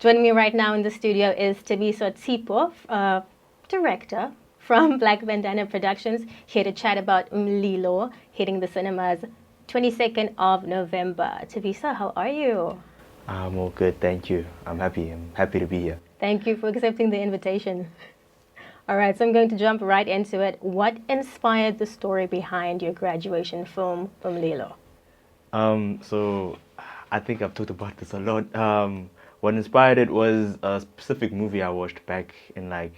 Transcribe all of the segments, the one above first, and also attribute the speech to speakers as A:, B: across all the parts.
A: Joining me right now in the studio is Thabiso Tsipa, director from Black Bandana Productions, here to chat about Umlilo hitting the cinemas 22nd of November. Thabiso, how are you?
B: I'm all good, thank you. I'm happy. I'm happy to be here.
A: Thank you for accepting the invitation. All right, so I'm going to jump right into it. What inspired the story behind your graduation film, Umlilo?
B: So I think I've talked about this a lot. What inspired it was a specific movie I watched back in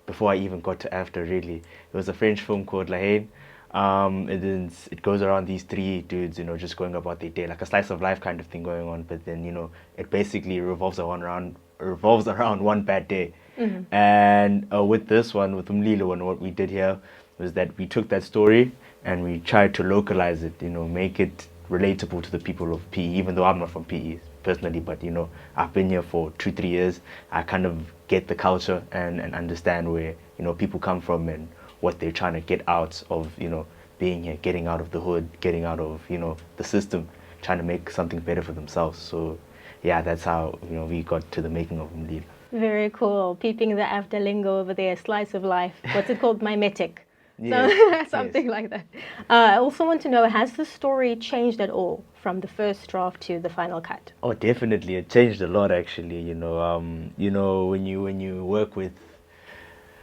B: before I even got to after really. It was a French film called La Haine. It goes around these three dudes, just going about their day, like a slice of life kind of thing going on. But then, it basically revolves around one bad day.
A: Mm-hmm.
B: And with this one, with Umlilo, and what we did here was that we took that story and we tried to localize it, make it relatable to the people of PE, even though I'm not from PE personally, but I've been here for 2-3 years. I kind of get the culture and understand where people come from and what they're trying to get out of being here, getting out of the hood, getting out of the system, trying to make something better for themselves. So yeah, that's how we got to the making of Umlilo.
A: Very cool. Peeping the after lingo over there, slice of life. What's it called? Mimetic.
B: Yes,
A: So something
B: yes.
A: like that. I also want to know, has the story changed at all from the first draft to the final cut?
B: Oh, definitely. It changed a lot actually. When you work with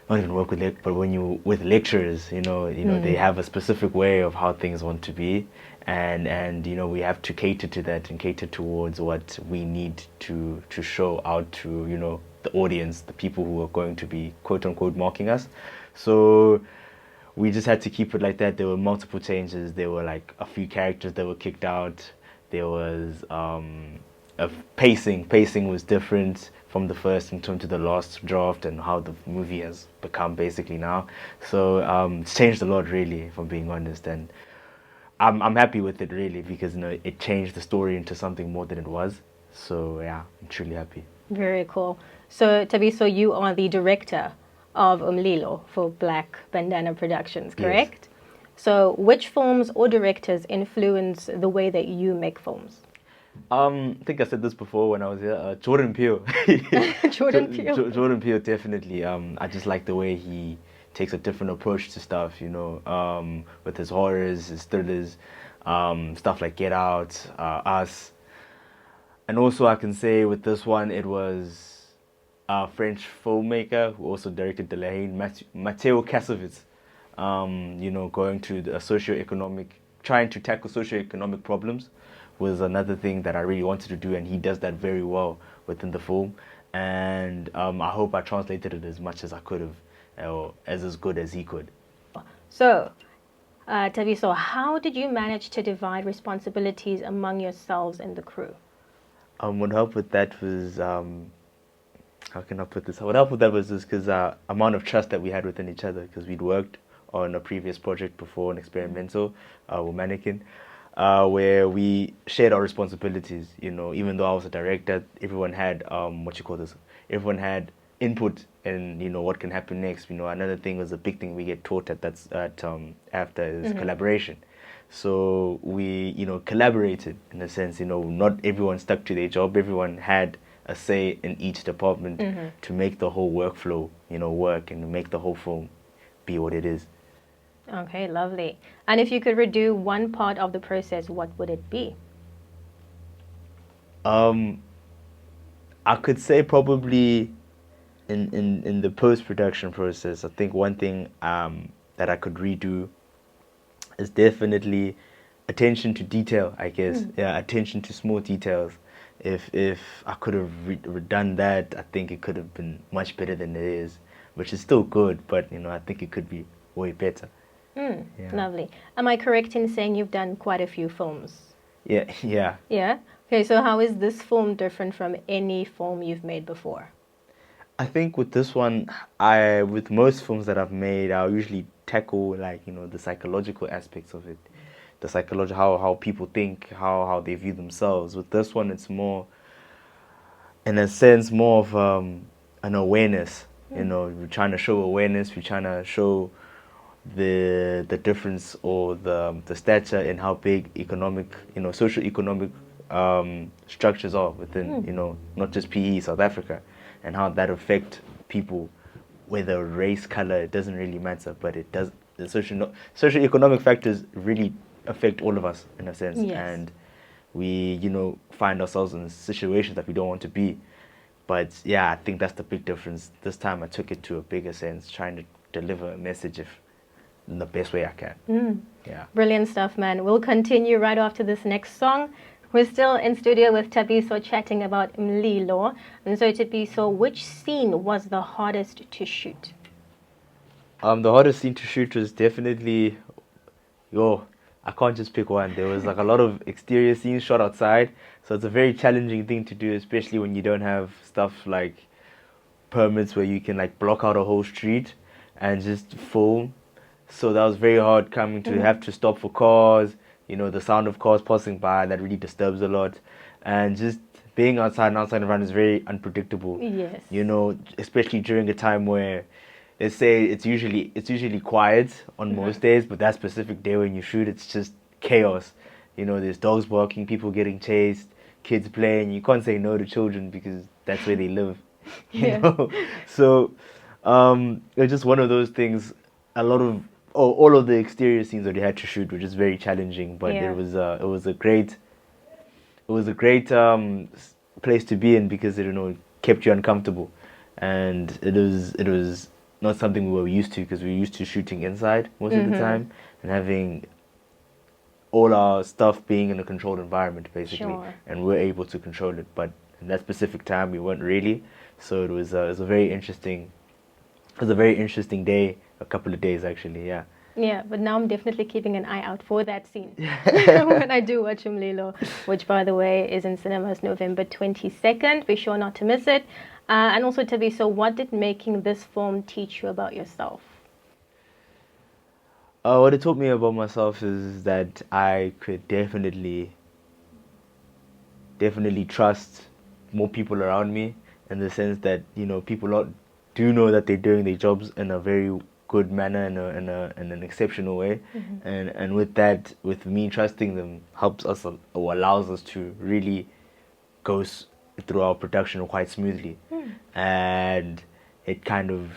B: not even work with but when you with lecturers, they have a specific way of how things want to be, and we have to cater to that and cater towards what we need to show out to the audience, the people who are going to be quote unquote mocking us. So we just had to keep it like that. There were multiple changes. There were like a few characters that were kicked out. There was a pacing. Pacing was different from the first in terms to the last draft and how the movie has become basically now. So it's changed a lot really, if I'm being honest. And I'm happy with it really because it changed the story into something more than it was. So yeah, I'm truly happy.
A: Very cool. So, Thabiso, you are the director of Umlilo for Black Bandana Productions,
B: Yes.
A: correct? So, which films or directors influence the way that you make films?
B: I think I said this before when I was here. Jordan Peele.
A: Jordan Peele.
B: Jordan Peele definitely. I just like the way he takes a different approach to stuff. With his horrors, his thrillers, stuff like Get Out, Us, and also I can say with this one it was a French filmmaker who also directed The La Haine, Matteo Kassovitz. Going to the trying to tackle socioeconomic problems was another thing that I really wanted to do, and he does that very well within the film. And I hope I translated it as much as I could have, or as good as he could.
A: So, Thabiso, how did you manage to divide responsibilities among yourselves and the crew?
B: What helped with that was how can I put this? What helped with that was just because amount of trust that we had within each other, because we'd worked on a previous project before, an experimental with Mannequin, where we shared our responsibilities. Even though I was a director, everyone had everyone had input in what can happen next. Another thing was a big thing we get taught at after is collaboration. So we collaborated in a sense. Not everyone stuck to their job. Everyone had a say in each department to make the whole workflow work and make the whole film be what it is.
A: Okay, lovely. And if you could redo one part of the process, what would it be?
B: I could say probably in the post-production process, I think one thing that I could redo is definitely attention to detail, I guess. Yeah, attention to small details. If I could have redone that, I think it could have been much better than it is, which is still good, but I think it could be way better. Yeah.
A: Lovely. Am I correct in saying you've done quite a few films?
B: Yeah, yeah.
A: Yeah? Okay, so how is this film different from any film you've made before?
B: I think with this one, with most films that I've made, I usually tackle the psychological aspects of it, the psychology, how people think, how they view themselves. With this one, it's more, in a sense, more of an awareness. We're trying to show awareness. We're trying to show the difference or the stature in how big economic, social economic structures are within, you know, not just PE, South Africa, and how that affect people, whether race, color, it doesn't really matter, but it does. The socio-economic factors really affect all of us in a sense,
A: Yes.
B: and we, you know, find ourselves in situations that we don't want to be. But yeah, I think that's the big difference. This time I took it to a bigger sense, trying to deliver a message in the best way I can. Yeah.
A: Brilliant stuff, man. We'll continue right after this next song. We're still in studio with Thabiso chatting about Mlilo. And so, Thabiso, which scene was the hardest to shoot?
B: The hardest scene to shoot was definitely, I can't just pick one. There was like a lot of exterior scenes shot outside, so it's a very challenging thing to do, especially when you don't have stuff like permits where you can like block out a whole street and just film. So that was very hard coming to have to stop for cars, you know, the sound of cars passing by, that really disturbs a lot. And just being outside and outside environment is very unpredictable.
A: Yes.
B: You know, especially during a time where, let's say it's usually quiet on most days, but that specific day when you shoot, it's just chaos. You know, there's dogs barking, people getting chased, kids playing. You can't say no to children because that's where they live. You know, so it's just one of those things. All of the exterior scenes that we had to shoot were just very challenging, but it was a great place to be in because it kept you uncomfortable, and it was not something we were used to because we were used to shooting inside most of the time and having all our stuff being in a controlled environment basically, and we're able to control it. But in that specific time, we weren't really. So it was a very interesting day, a couple of days actually, yeah.
A: Yeah, but now I'm definitely keeping an eye out for that scene when I do watch Mlilo, which, by the way, is in cinemas November 22nd. Be sure not to miss it. And also, Thabiso, what did making this film teach you about yourself?
B: What it taught me about myself is that I could definitely trust more people around me, in the sense that, you know, people do know that they're doing their jobs in a very good manner, in an exceptional way, and with that, with me trusting them, helps us or allows us to really go through our production quite smoothly, and it kind of,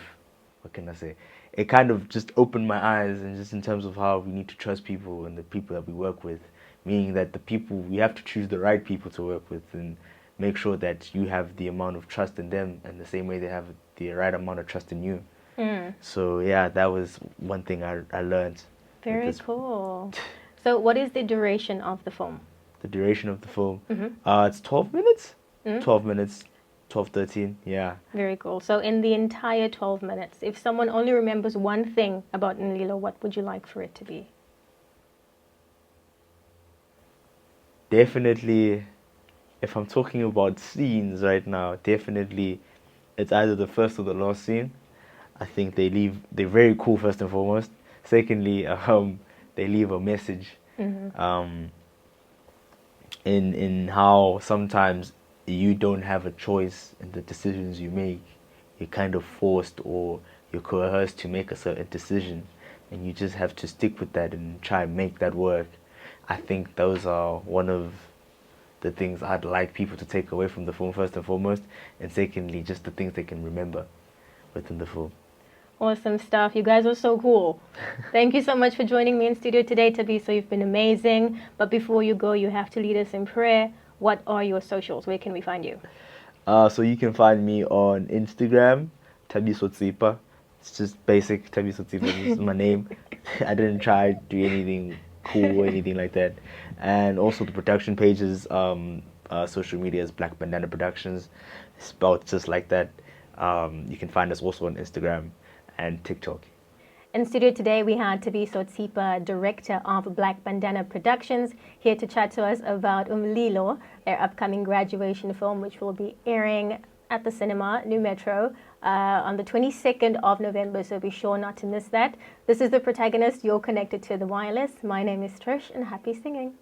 B: what can I say? It kind of just opened my eyes, and just in terms of how we need to trust people and the people that we work with, meaning that we have to choose the right people to work with and make sure that you have the amount of trust in them and the same way they have the right amount of trust in you. So yeah, that was one thing I learned.
A: Very cool. So what is the duration of the film?
B: The duration of the film? It's 12 minutes. 12 minutes. 12, 13, yeah.
A: Very cool. So in the entire 12 minutes, if someone only remembers one thing about Mlilo, what would you like for it to be?
B: Definitely, if I'm talking about scenes right now, definitely it's either the first or the last scene. I think they're very cool, first and foremost. Secondly, they leave a message in how sometimes you don't have a choice in the decisions you make. You're kind of forced or you're coerced to make a certain decision, and you just have to stick with that and try and make that work. I think those are one of the things I'd like people to take away from the film, first and foremost, and secondly, just the things they can remember within the film.
A: Awesome stuff. You guys are so cool. Thank you so much for joining me in studio today, Thabiso. You've been amazing. But before you go, you have to lead us in prayer. What are your socials? Where can we find you?
B: So you can find me on Instagram, Thabiso Tsipa. It's just basic Thabiso Tsipa. This is my name. I didn't try to do anything cool or anything like that. And also the production pages, social media is Black Bandana Productions, spelled just like that. You can find us also on Instagram and TikTok.
A: In studio today, we had Thabiso Tsipa, director of Black Bandana Productions, here to chat to us about Mlilo, their upcoming graduation film, which will be airing at the cinema, New Metro, on the 22nd of November, so be sure not to miss that. This is The Protagonist. You're connected to The Wireless. My name is Trish, and happy singing.